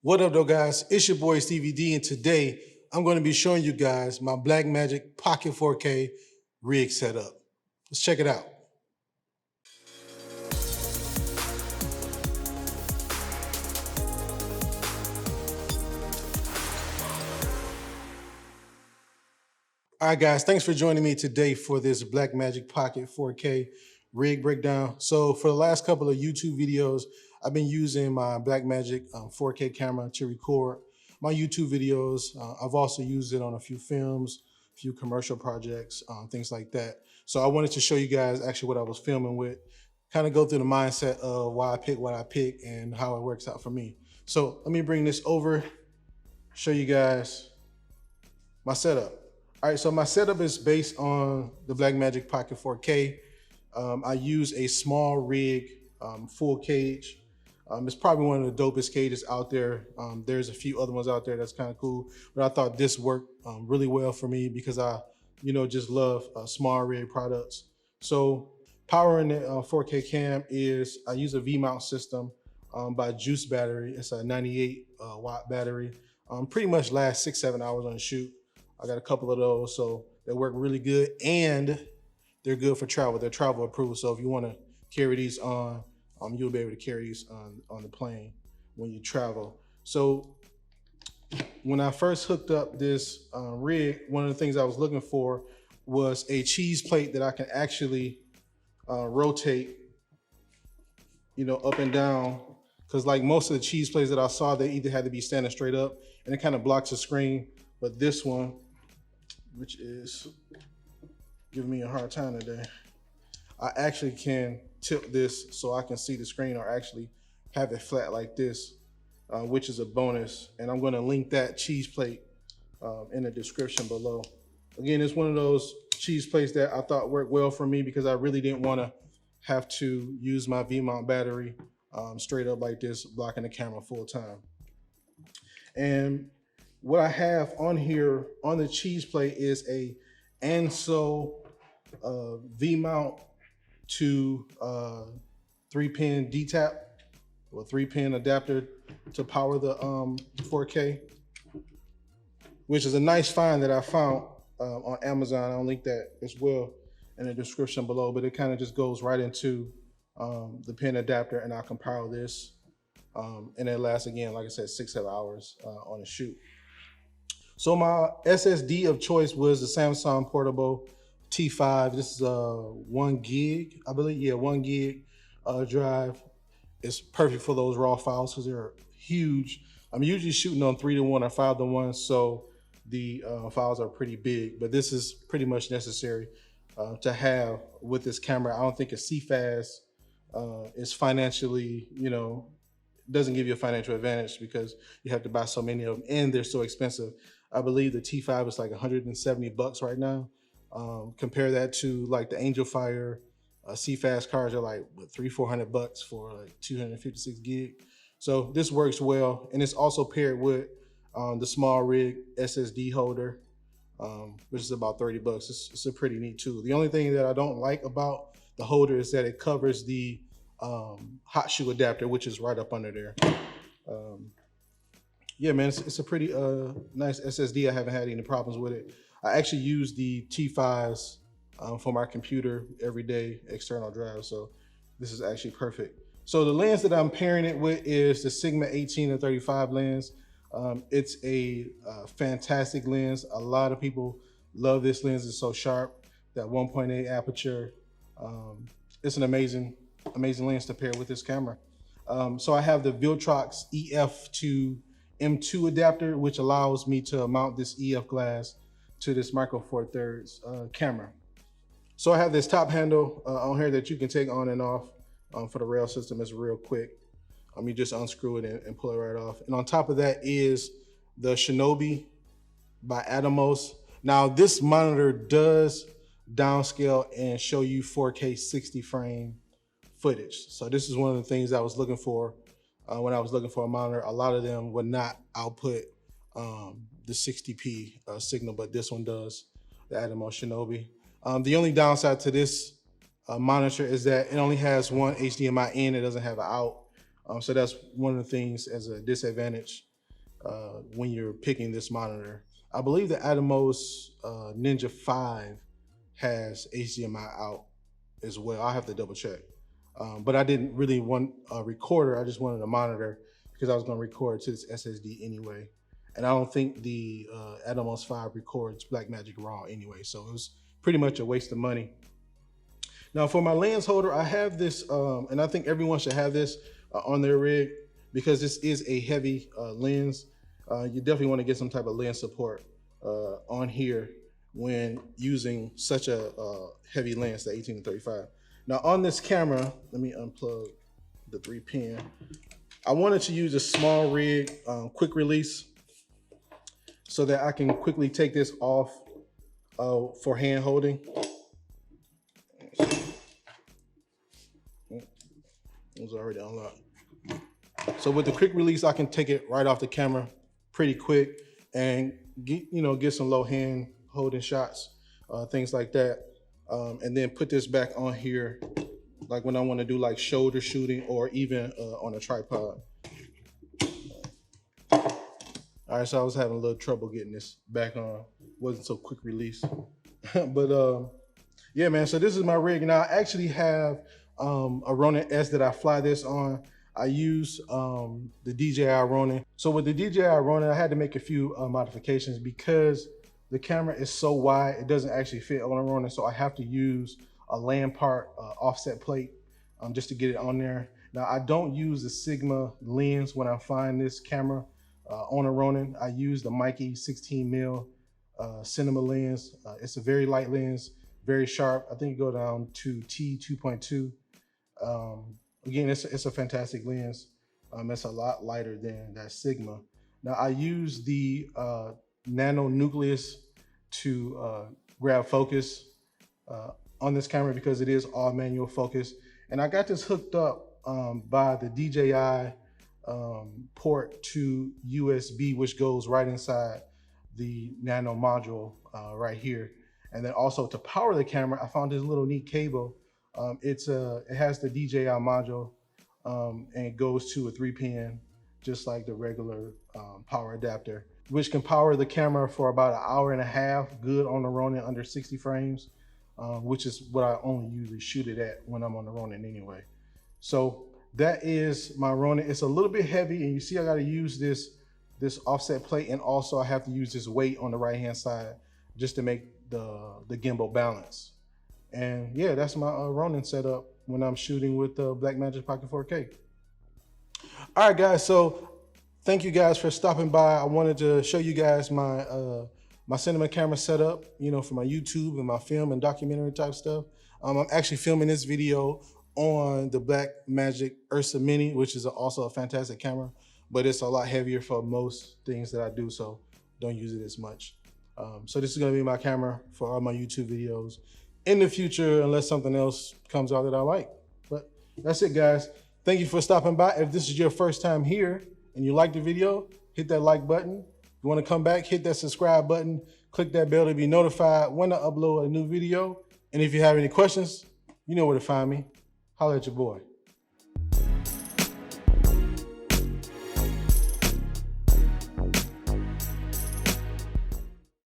What up though guys, it's your boy Stevie D, and today I'm going to be showing you guys my Blackmagic Pocket 4K rig setup. Let's check it out. All right guys, thanks for joining me today for this Blackmagic Pocket 4K rig breakdown. So for the last couple of YouTube videos, I've been using my Blackmagic 4K camera to record my YouTube videos. I've also used it on a few films, a few commercial projects, things like that. So I wanted to show you guys actually what I was filming with, kind of go through the mindset of why I pick what I pick and how it works out for me. So let me bring this over, show you guys my setup. All right, so my setup is based on the Blackmagic Pocket 4K. I use a small rig, full cage. It's probably one of the dopest cages out there. There's a few other ones out there that's kind of cool, but I thought this worked really well for me because I, just love small rig products. So powering the 4K cam is, I use a V-mount system by Juice battery. It's a 98 watt battery. Pretty much lasts 6-7 hours on the shoot. I got a couple of those, so they work really good, and they're good for travel. They're travel approved, so if you want to carry these on, you'll be able to carry these on the plane when you travel. So when I first hooked up this rig, one of the things I was looking for was a cheese plate that I can actually rotate, up and down, because like most of the cheese plates that I saw, they either had to be standing straight up, and it kind of blocks the screen. But this one, which is giving me a hard time today, I actually can tilt this so I can see the screen, or actually have it flat like this, which is a bonus. And I'm gonna link that cheese plate in the description below. Again, it's one of those cheese plates that I thought worked well for me because I really didn't wanna have to use my V-mount battery straight up like this, blocking the camera full time. And what I have on here on the cheese plate is a ANSO V-mount to 3-pin D-tap, or 3-pin adapter to power the 4K, which is a nice find that I found on Amazon. I'll link that as well in the description below, but it kind of just goes right into the pin adapter, and I can power this. And it lasts, again, like I said, 6-7 hours on a shoot. So my SSD of choice was the Samsung Portable T5. This is a 1 gig, I believe. Yeah, 1 gig drive. It's perfect for those raw files because they're huge. I'm usually shooting on 3:1 or 5:1, so the files are pretty big. But this is pretty much necessary to have with this camera. I don't think a CFast is financially, doesn't give you a financial advantage because you have to buy so many of them, and they're so expensive. I believe the T5 is like 170 bucks right now. Compare that to like the Angel Fire CFast cards are like what, 300-400 bucks for like 256 gig. So this works well, and it's also paired with the small rig SSD holder, which is about 30 bucks. It's a pretty neat tool. The only thing that I don't like about the holder is that it covers the hot shoe adapter, which is right up under there. Yeah, man, it's a pretty nice SSD. I haven't had any problems with it. I actually use the T5s for my computer every day, external drive, so this is actually perfect. So the lens that I'm pairing it with is the Sigma 18-35 lens. It's a fantastic lens. A lot of people love this lens. It's so sharp, that 1.8 aperture. It's an amazing lens to pair with this camera. So I have the Viltrox EF to M2 adapter, which allows me to mount this EF glass to this Micro Four Thirds camera. So I have this top handle on here that you can take on and off for the rail system. It's real quick. You just unscrew it and pull it right off. And on top of that is the Shinobi by Atomos. Now this monitor does downscale and show you 4K 60 frame footage. So this is one of the things I was looking for when I was looking for a monitor. A lot of them would not output the 60p signal, but this one does, the Atomos Shinobi. The only downside to this monitor is that it only has one HDMI in, it doesn't have an out. So that's one of the things as a disadvantage when you're picking this monitor. I believe the Atomos Ninja 5 has HDMI out as well. I'll have to double check. But I didn't really want a recorder. I just wanted a monitor because I was going to record to this SSD anyway. And I don't think the Atomos 5 records Blackmagic RAW anyway. So it was pretty much a waste of money. Now for my lens holder, I have this, and I think everyone should have this on their rig because this is a heavy lens. You definitely want to get some type of lens support on here when using such a heavy lens, the 18-35. Now on this camera, let me unplug the 3-pin. I wanted to use a small rig, quick release, so that I can quickly take this off for hand holding. It was already unlocked. So with the quick release, I can take it right off the camera pretty quick and get some low hand holding shots, things like that. And then put this back on here, like when I want to do like shoulder shooting or even on a tripod. All right, so I was having a little trouble getting this back on. Wasn't so quick release. But yeah, man, so this is my rig. Now I actually have a Ronin S that I fly this on. I use the DJI Ronin. So with the DJI Ronin, I had to make a few modifications because the camera is so wide, it doesn't actually fit on a Ronin. So I have to use a land part offset plate just to get it on there. Now I don't use the Sigma lens when I find this camera on a Ronin. I use the Mikey 16mm cinema lens. It's a very light lens, very sharp. I think you go down to T2.2. Again, it's a fantastic lens. It's a lot lighter than that Sigma. Now I use the nano nucleus to grab focus on this camera because it is all manual focus. And I got this hooked up by the DJI port to USB, which goes right inside the nano module right here. And then also to power the camera, I found this little neat cable. It has the DJI module and it goes to a 3-pin, just like the regular power adapter, which can power the camera for about an hour and a half, good on the Ronin under 60 frames, which is what I only usually shoot it at when I'm on the Ronin anyway. So that is my Ronin. It's a little bit heavy, and you see I got to use this offset plate, and also I have to use this weight on the right hand side just to make the gimbal balance. And yeah, that's my Ronin setup when I'm shooting with the Blackmagic Pocket 4K. All right, guys, so thank you guys for stopping by. I wanted to show you guys my my cinema camera setup, for my YouTube and my film and documentary type stuff. I'm actually filming this video on the Blackmagic Ursa Mini, which is also a fantastic camera, but it's a lot heavier for most things that I do, so don't use it as much. So this is gonna be my camera for all my YouTube videos in the future, unless something else comes out that I like. But that's it, guys. Thank you for stopping by. If this is your first time here and you like the video, hit that like button. If you wanna come back, hit that subscribe button, click that bell to be notified when I upload a new video. And if you have any questions, you know where to find me. Holler at your boy.